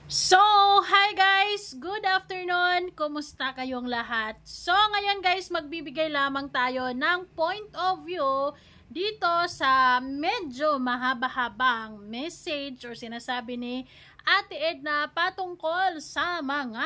So, hi guys! Good afternoon! Kumusta kayong lahat? So, ngayon guys, magbibigay lamang tayo ng point of view dito sa medyo mahaba-habang message or sinasabi ni Ate Edna patungkol sa mga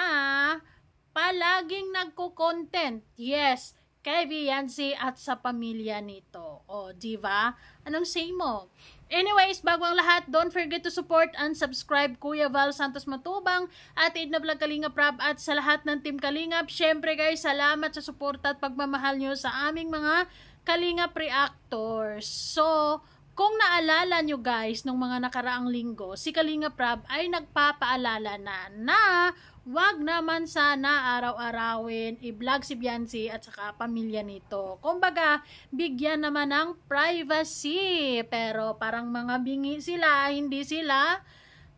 palaging nagko-content. Yes, kay Viancy at sa pamilya nito. O, diba? Anong say mo? Anyways, bago ang lahat, don't forget to support and subscribe Kuya Val Santos Matubang at Edna Vlog Kalingap Rab at sa lahat ng Team Kalingap. Syempre guys, salamat sa suporta at pagmamahal nyo sa aming mga Kalingap Reactors. So, kung naalala nyo guys, nung mga nakaraang linggo, si Kalingap Rab ay nagpapaalala na wag naman sana araw-arawin i-vlog si Viancy at saka pamilya nito. Kumbaga, bigyan naman ng privacy. Pero parang mga bingi sila, hindi sila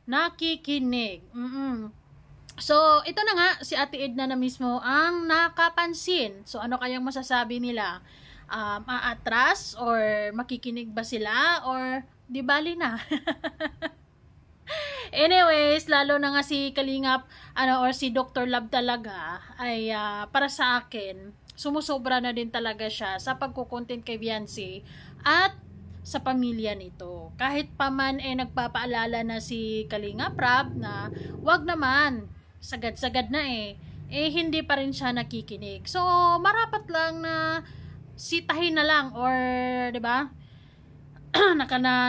nakikinig. So, ito na nga, si Ate Edna na mismo ang nakapansin. So, ano kayang masasabi nila? Aatras or makikinig ba sila or di bali na? Anyways, lalo na nga si Kalingap or si Dr. Love talaga ay para sa akin, sumusobra na din talaga siya sa pagko-content kay Viancy at sa pamilya nito. Kahit pa man nagpapaalala na si Kalingap Rab na wag naman, sagad-sagad na hindi pa rin siya nakikinig. So, marapat lang na sitahin na lang or 'di ba?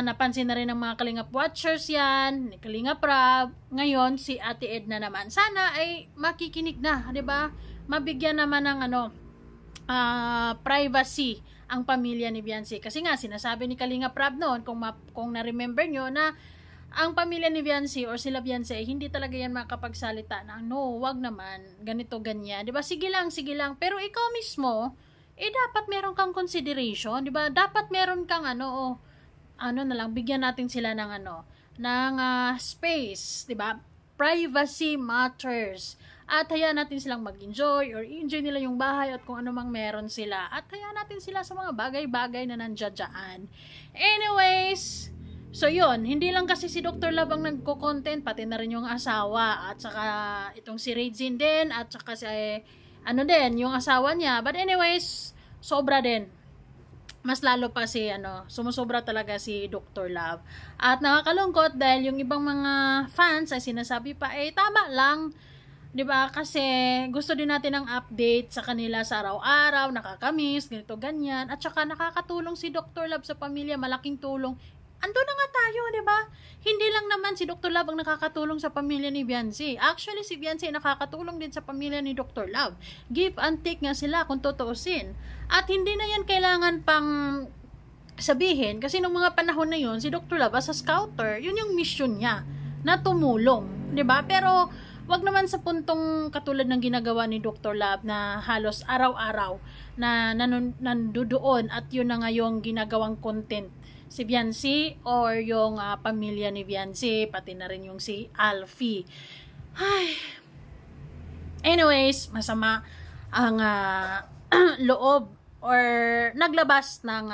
Napansin na rin ng mga Kalingap watchers yan, ni Kalingap Rab. Ngayon, si Ate Edna naman. Sana ay makikinig na, di ba? Mabigyan naman ng privacy ang pamilya ni Viancy. Kasi nga, sinasabi ni Kalingap Rab noon, kung na-remember nyo, na ang pamilya ni Viancy or sila Viancy ay hindi talaga yan makapagsalita na, no, wag naman, ganito, ganyan. Di ba? Sige lang. Pero ikaw mismo, dapat meron kang consideration, di ba? Dapat meron kang bigyan natin sila ng space, 'di ba? Privacy matters. At hayaan natin silang mag-enjoy or enjoy nila yung bahay at kung ano mang meron sila. At hayaan natin sila sa mga bagay-bagay na nandiyan. Anyways, so yun, hindi lang kasi si Dr. Love ang nagko-content, pati na rin yung asawa at saka itong si Regine din at saka si yung asawa niya. But anyways, sobra din. Mas lalo pa si sumusobra talaga si Dr. Love. At nakakalungkot dahil yung ibang mga fans ay sinasabi pa tama lang, 'di ba? Kasi gusto din natin ng update sa kanila sa araw-araw, nakakamiss, ganito ganyan. At saka nakakatulong si Dr. Love sa pamilya, malaking tulong. Ando na nga tayo, 'di ba? Hindi lang naman si Dr. Love ang nakakatulong sa pamilya ni Viancy. Actually, si Viancy nakakatulong din sa pamilya ni Dr. Love. Give and take nga sila kung tutuusin. At hindi na yan kailangan pang sabihin kasi nung mga panahon na yun, si Dr. Love as a scouter, yun yung mission niya na tumulong, 'di ba? Pero wag naman sa puntong katulad ng ginagawa ni Dr. Love na halos araw-araw na nandoon at yun na nga yung ginagawang content si Viancy or yung pamilya ni Viancy, pati na rin yung si Alfie. Ay. Anyways, masama ang loob or naglabas ng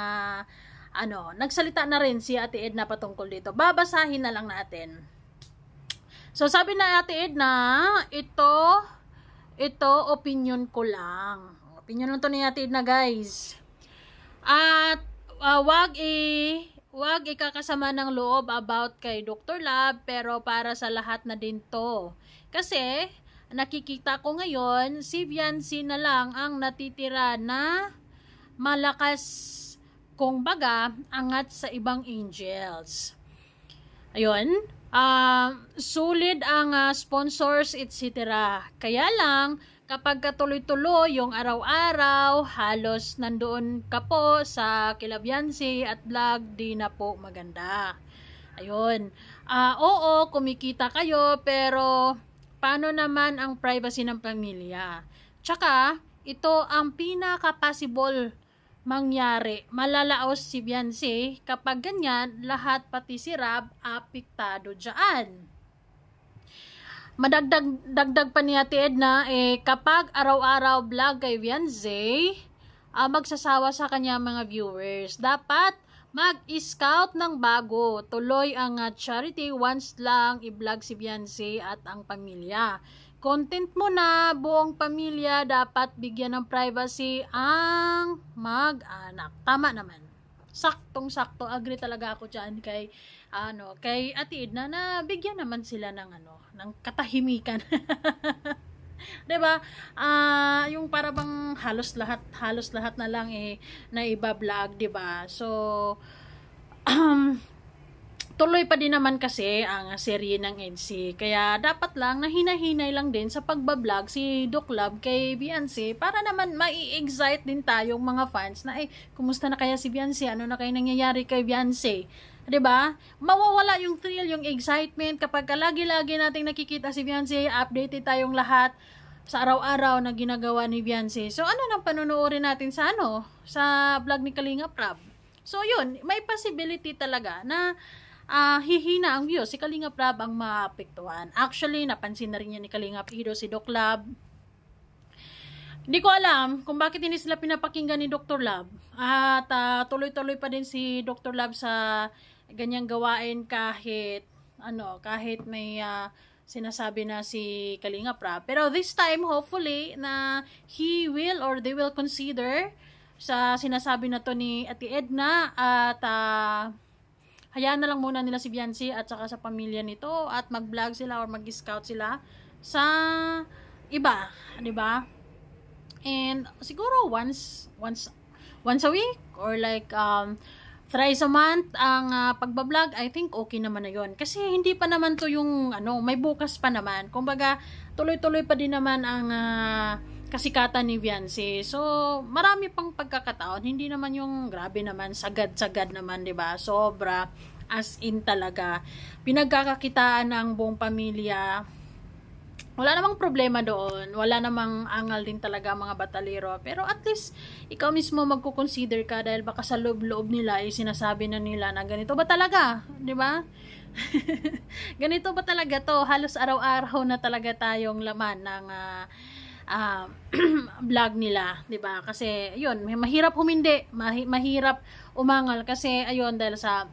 nagsalita na rin si Ate Edna patungkol dito. Babasahin na lang natin. So, sabi na Ate Edna, ito opinion ko lang. Opinion lang to ni Ate Edna, guys. At wag ikakasama ng loob about kay Dr. Love, pero para sa lahat na din to. Kasi nakikita ko ngayon, si Viancy na lang ang natitira na malakas, kung baga, angat sa ibang angels. Ayun, sulit ang sponsors, etc. Kaya lang, kapag katuloy-tuloy yung araw-araw, halos nandoon ka po sa kila Viancy at vlog, di na po maganda. Ayun. Oo, kumikita kayo, pero paano naman ang privacy ng pamilya? Tsaka, ito ang pinaka-possible mangyari. Malalaos si Viancy kapag ganyan, lahat pati si Rab apektado dyan. Madagdag pa ni Ate Edna, kapag araw-araw vlog kay Viancy, magsasawa sa kanya mga viewers. Dapat mag-scout ng bago. Tuloy ang charity once lang i-vlog si Beyonce at ang pamilya. Content mo na, buong pamilya dapat bigyan ng privacy ang mag-anak. Tama naman. Saktong-sakto, agree talaga ako diyan kay kay Ate Edna na bigyan naman sila ng ng katahimikan. 'Di ba? Yung para bang halos lahat na lang na iba-vlog, 'di ba? So tuloy pa din naman kasi ang serye ng EDC. Kaya dapat lang na hinahinay lang din sa pagbablog si Doc Love kay Beyonce para naman mai-excite din tayong mga fans na kumusta na kaya si Beyonce? Ano na kaya nangyayari kay Beyonce? 'Di ba? Mawawala yung thrill, yung excitement kapag lagi-lagi nating nakikita si Beyonce, updated tayong lahat sa araw-araw na ginagawa ni Beyonce. So ano nang panonoorin natin sa sa vlog ni Kalinga Prab? So yun, may possibility talaga na hihina ang views. Si Kalinga Prab ang maapektuhan. Actually, napansin na rin yan ni Kalinga Pido, si Doc Love. Hindi ko alam kung bakit hindi sila pinapakinggan ni Dr. Love. At tuloy-tuloy pa din si Dr. Love sa ganyang gawain kahit may sinasabi na si Kalinga Prab. Pero this time, hopefully, na he will or they will consider sa sinasabi na to ni Ate Edna at hayaan na lang muna nila si Beyonce at saka sa pamilya nito at mag-vlog sila or mag-scout sila sa iba, 'di ba? And siguro once a week or like thrice a month ang pagba-vlog, I think okay naman na 'yon. Kasi hindi pa naman to yung may bukas pa naman. Kumbaga, tuloy-tuloy pa din naman ang kasikatan ni Beyonce. So, marami pang pagkakataon. Hindi naman yung grabe naman, sagad-sagad naman, 'di ba? Sobra, as in talaga. Pinagkakakitaan ng buong pamilya. Wala namang problema doon. Wala namang angal din talaga mga batalero. Pero at least, ikaw mismo magko-consider ka dahil baka sa loob-loob nila sinasabi na nila na ganito ba talaga? 'Di ba? Ganito ba talaga to? Halos araw-araw na talaga tayong laman ng vlog nila, 'di ba? Kasi ayun, mahirap humindi, mahirap umangal kasi ayun dahil sa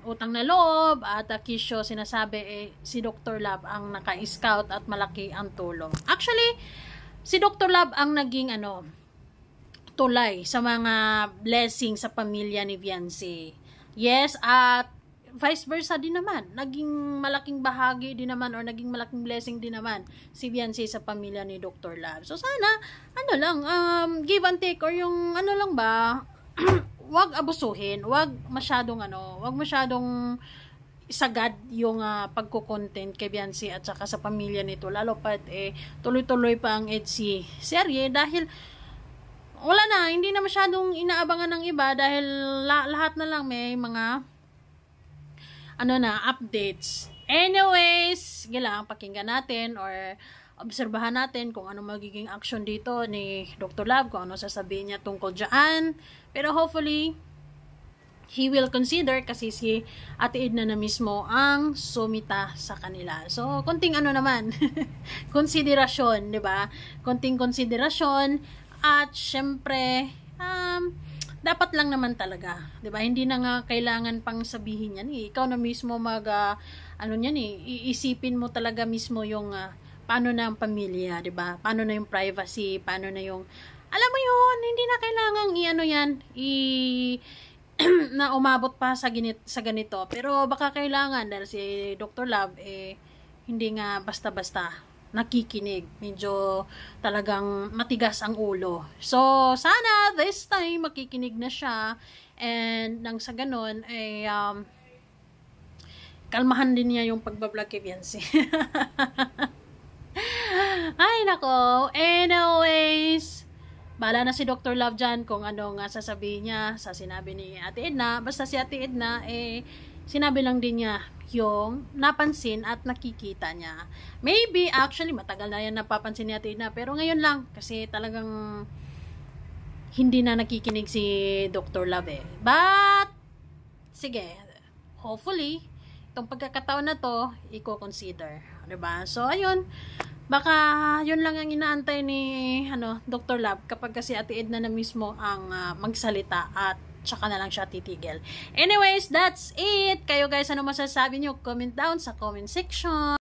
utang na loob at kisyo sinasabi si Dr. Love ang naka-scout at malaki ang tulong. Actually, si Dr. Love ang naging tulay sa mga blessing sa pamilya ni Beyonce. Yes, at vice versa din naman. Naging malaking bahagi din naman or naging malaking blessing din naman si Beyonce sa pamilya ni Dr. Love. So sana, give and take or yung lang ba, wag abusuhin, wag masyadong sagad yung pagko-content kay Beyonce at saka sa pamilya nito. Lalo pat tuloy-tuloy pa ang EDC serye dahil wala na, hindi na masyadong inaabangan ng iba dahil lahat na lang may mga updates. Anyways, pakinggan natin or obserbahan natin kung ano magiging action dito ni Dr. Love, kung ano sasabihin niya tungkol dyan. Pero hopefully, he will consider kasi si Ate Edna na mismo ang sumita sa kanila. So, konting naman, konsiderasyon, 'di ba? Konting konsiderasyon at syempre, dapat lang naman talaga, 'di ba? Hindi na nga kailangan pang sabihin 'yan. Ikaw na mismo iisipin mo talaga mismo yung paano na ang pamilya, 'di ba? Paano na yung privacy, paano na yung alam mo 'yun, hindi na kailangang na umabot pa sa ganito. Pero baka kailangan dahil si Dr. Love hindi nga basta-basta nakikinig. Medyo talagang matigas ang ulo. So, sana this time makikinig na siya and nang sa ganun kalmahan din niya yung pagbablog kay Beyonce. Ay, nako. Anyways, bahala na si Dr. Love dyan kung ano nga sasabihin niya sa sinabi ni Ate Edna. Basta si Ate Edna, sinabi lang din niya yung napansin at nakikita niya. Maybe, actually, matagal na yan napapansin ni Ate Edna. Pero ngayon lang, kasi talagang hindi na nakikinig si Dr. Love But, sige, hopefully, itong pagkakataon na to, i-consider. Diba? So, ayun. Baka yun lang ang inaantay ni Dr. Love kapag kasi Ate Edna na mismo ang magsalita at tsaka na lang siya titigil. Anyways, that's it. Kayo guys, ano masasabi nyo? Comment down sa comment section.